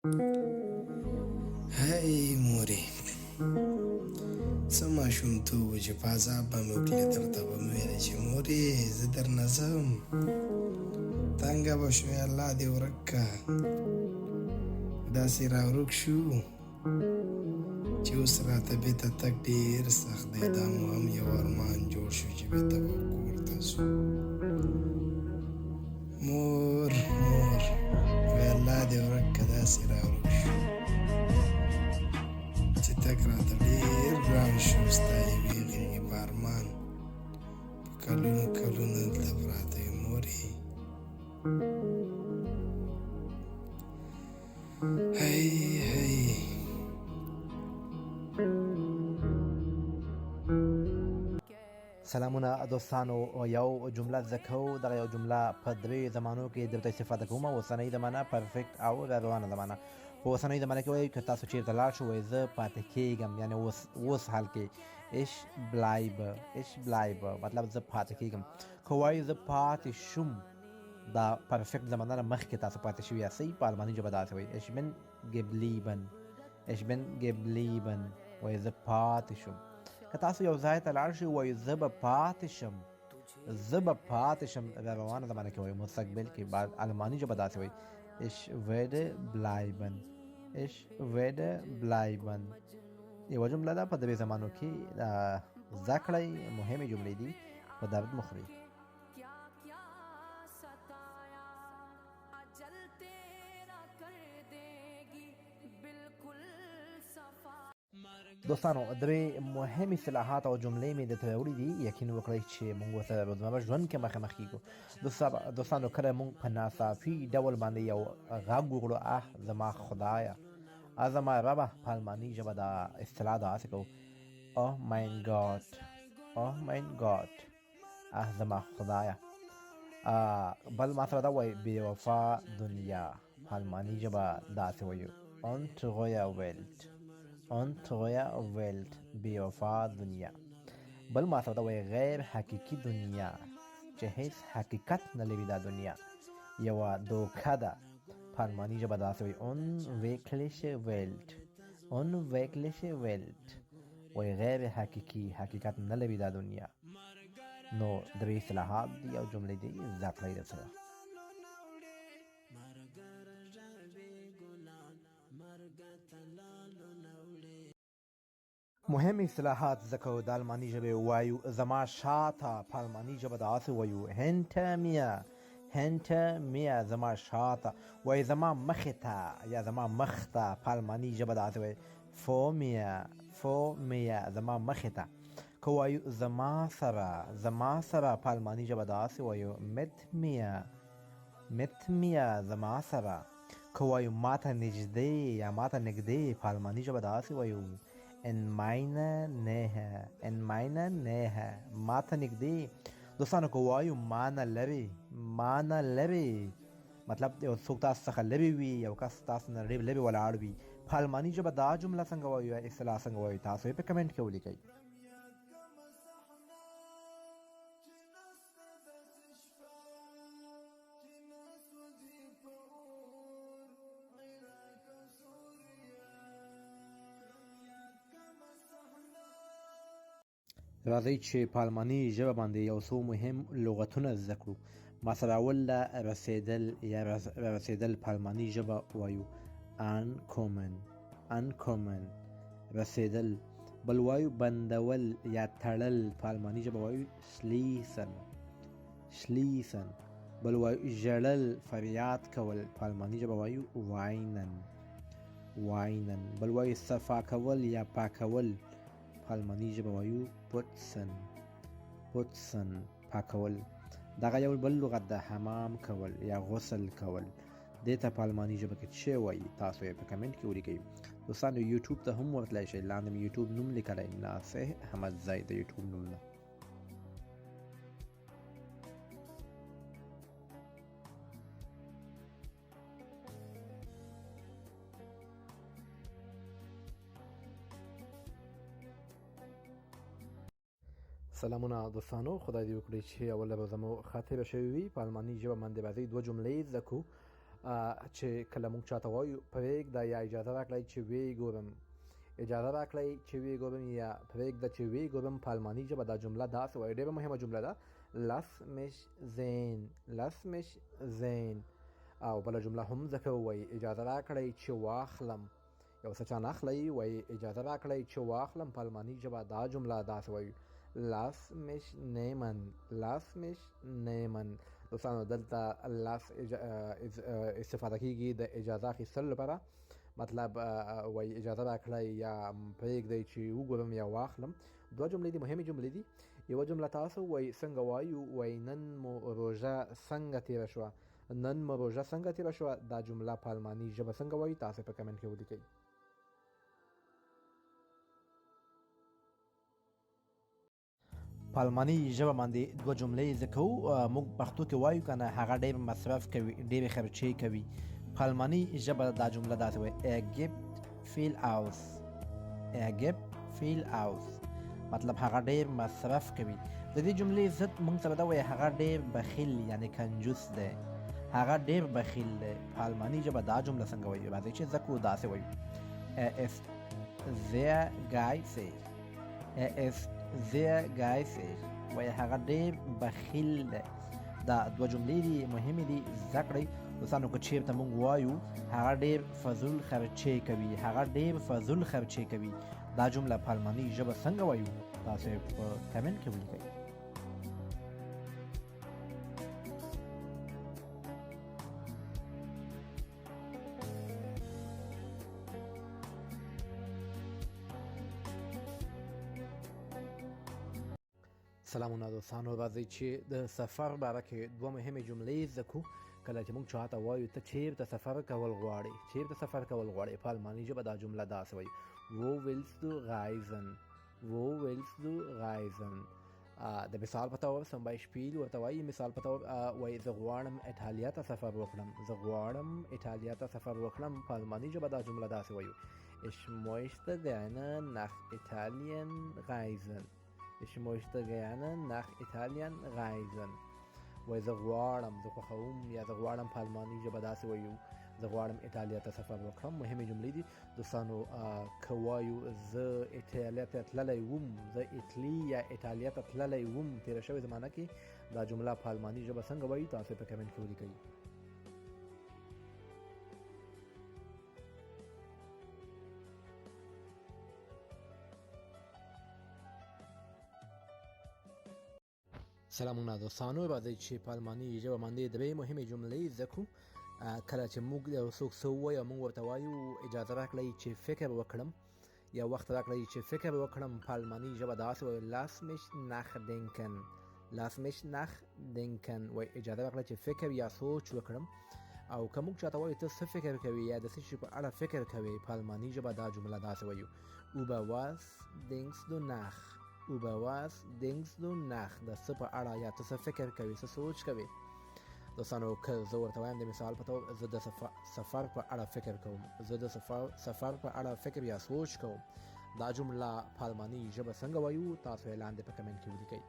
هی مورې، څه ماشومتوب و چې په عذاب به مې وکړې، درته به مې ویلې چې مورې زه درنه ځم، تنګه به شوې الله دې ورک که. داسې راورک شو چې اوس راته بېرته تګ ډېر سخت دی. دا مو هم یو ارمان جوړ شو چې بېرته به کور ته ځو. مور وی الله دې ورک که، داسې راورک شو چې تګ راته ډېر ګران شو. ستا یوې غېږې په ارمان په کلونو کلونو دلته پراته وي مورې. هی سلامونه دوستانو، یو جمله زده کوو. دغه یو جمله په درې زمانو کې درته استفاده کوم. اوسنۍ زمانه، پرفیکټ او روانه زمانه. په اوسنۍ زمانه کې وایي که تاسو چیرته لاړ شو، وایي زه پاتې کېږم، یعنې اوس حال کې اش بلایب مطلب زه پاتې کېږم. که وایي زه پاتې شوم، دا پرفیکټ زمانه نه مخکې تاسو پاتې شوي یاستئ. په الماني ژبه داسې وایي اش بن geblieben وایي زه پاتې شوم. که تاسو یو ځای ته لاړ شئ، وایي زه به پاتې شم. روانه زمانه کې وایي مستقبل کې. الماني ژبه داسې وایي ich werde bleiben. یوه جمله ده په درې زمانو کې زده کړئ. مهمې جملې دي، په درد مخوري. دوستانو، درې مهم اصطلاحات او جملې مې درته راوړي دي. یقین وکړئ چې موږ ورسره روزمره ژوند کې مخامخ کیږو. دوستانو، کله موږ په ناڅاپي ډول باندې یو غږ وکړو، زما خدایه، زما ربه، په الماني ژبه دا اصطلاح داسې کوو oh mein Gott زما خدایه. بل ما سره دا وایي بې وفا دنیا، په الماني ژبه داسې وایو untreue Welt، بې وفا دنیا. بل ما سره دا وایي غیر حقیقي دنیا، چې هیڅ حقیقت نه لري دا دنیا، یوه دوکه ده. په الماني ژبه داسې وایي unwirkliche Welt، وایي غیر حقیقت نه لري دا دنیا. نو درې اصطلاحات دي او جملې دي، زده کړئ درسره. مهم اصطلاحات زده کوو. د الماني ژبې وایو زما شاته، په الماني ژبه داسې وایو hinter mir زما شاته. وایي زما مخې ته یا زما مخ ته، په الماني ژبه داسې وایي vor mir زما مخې ته. که وایو زما سره، په الماني ژبه داسې وایو mit mir زما سره. که وایو ماته نږدې یا ماته نږدې، په الماني ژبه داسې وایو in meiner Nähe ماته نږدې. دوستانو، که وایو مانه لرې، مطلب یو څوک تاسو څخه لرې وي، یو کس تاسو نه لرې ولاړ وي. په الماني ژبه دا جمله څنګه وایو یا اصطلاح څنګه وایو، تاسو یې په کمنټ کې ولیکئ. راځئ چې په الماني ژبه باندې یو څو مهم لغتونه زده کړو. مثلا اول رسیدل، په الماني ژبه وایو ankommen رسیدل. بل وایو بندول یا تړل، په الماني ژبه وایو schließen. بل وایو ژړل، فریاد کول، په الماني ژبه وایو weinen. بل وایو صفا کول یا پاکول، په الماني ژبه وایو putzen پاکول. دغه یو بل لغت ده حمام کول یا غسل کول. دې ته په الماني ژبه کې څه وایي، تاسو یې په کمنټ کې ولیکئ. دوستانو، یوټیوب ته هم ورتلی شئ، لاندې مې یوټیوب نوم لیکلی، ناصح احمدزی د یوټیوب نوم ده. سلامونه دوستانو، خدای دې وکړي چې اوله روزه مو ښه تېره شوې وي. په الماني ژبه باندې راځئ دوه جملې زده کړو. چې کله موږ چاته وایو پرېږده یا اجازه راکړئ چې ویې ګورم، اجازه راکړئ چې ویې ګورم یا پرېږده چې ویې ګورم په الماني ژبه دا جمله داسې وایي. ډېره مهمه جمله ده. lass mich sehen، lass mich sehen. او بله جمله هم ځکه وایي اجازه راکړئ چې واخلم، یو څه چا نه اخلئ وایي اجازه راکړئ چې واخلم. په الماني ژبه دا جمله داسې وایي lass mich nehmen، lass mich nehmen. دوستانو دلته لاس استفاده کیږي د اجازه اخیستلو لپاره، مطلب وایي اجازه راکړئ یا پرېږدئ چې وګورم یا واخلم. دوه جملې دي، مهمې جملې دي. یوه جمله تاسو وایي څنګه وایو، وایي نن مو روژه څنګه تېره شوه، نن مو روژه څنګه تېره شوه. دا جمله په الماني ژبه څنګه وایي تاسو په کمنټ کې ولیکئ. په الماني ژبه باندې دوه جملې ذکر کوو. موږ پښتو کې وایو که نه هغه ډېر مصرف کوي، ډېرې خرچې کوي. په الماني ژبه دا جمله داسې وایي er gibt viel aus، er gibt viel aus. مطلب هغه ډېر مصرف کوي. د دې جملې ضد موږ سره دا وایي هغه ډېر بخیل یعنی کنجوس دی، هغه ډېر بخیل دی. په الماني ژبه دا جمله څنګه وایي، راځئ چې زده کړو. داسې وایو er ist sehr geizig، er ist sehr geizig، وایي هغه ډېر بخیل دی. دا دوه جملې دي، مهمې دي، زده کړئ. دوستانو که چېرته موږ وایو هغه ډېر فضول خرچې کوي، هغه ډېر فضول خرچې کوي، دا جمله په الماني ژبه څنګه وایو تاسو په کمنټ کې ولیکئ. سلامونه دوستانو، راځئ چې د سفر باره کې دوه مهمې جملې زده کړو. کله چې موږ چاته وایو ته چیرته سفر کول غواړې، چیرته سفر کول غواړې، په الماني ژبه دا جمله داسې وایي wo willst du reisen، wo willst du reisen. د مثال په طور zum Beispiel ورته وایي، مثال په طور وایي زه غواړم ایټالیا ته سفر وکړم، زه غواړم ایټالیا ته سفر وکړم. په الماني ژبه دا جمله داسې وایي ich möchte gerne nach Italien reisen، ich möchte gerne nach Italien reisen. وایي زه غواړم، زه خوښوم، یا زه غواړم په الماني ژبه داسې وایو زه غواړم ایټالیا ته سفر وکړم. مهمې جملې دي دوستانو. که وایو زه ایټالیا ته تللی وم، زه ایټلي یا ایټالیا ته تللی وم تېره شوې زمانه کې، دا جمله په الماني ژبه څنګه وایي تاسو په کمنټ کې ولیکئ. سلامونه دوستانو، راځئ چې په الماني ژبه باندې درې مهمې جملې زده کړو. کله چې موږ یو څوک څه ووایي او موږ ورته وایو اجازه راکړئ چې فکر وکړم یا وخت راکړئ چې فکر وکړم، په الماني ژبه داسې وایو lass mich nachdenken، lass mich nachdenken. وایي اجازه راکړئ چې فکر یا سوچ وکړم. او که موږ چاته وایو ته څه فکر کوي یا د څه شي په اړه فکر کوي، په الماني ژبه دا جمله داسې وایو über was denkst du nach، über was denkst du nach. د څه په اړه یا ته څه فکر کوي، څه سوچ کوي. دوستانو که زه ورته وایم د مثال په طور زه د سفر په اړه فکر کوم، زه د سفر په اړه فکر یا سوچ کوم، دا جمله په الماني ژبه څنګه وایو تاسو یې لاندې په کمنټ کې ولیکئ.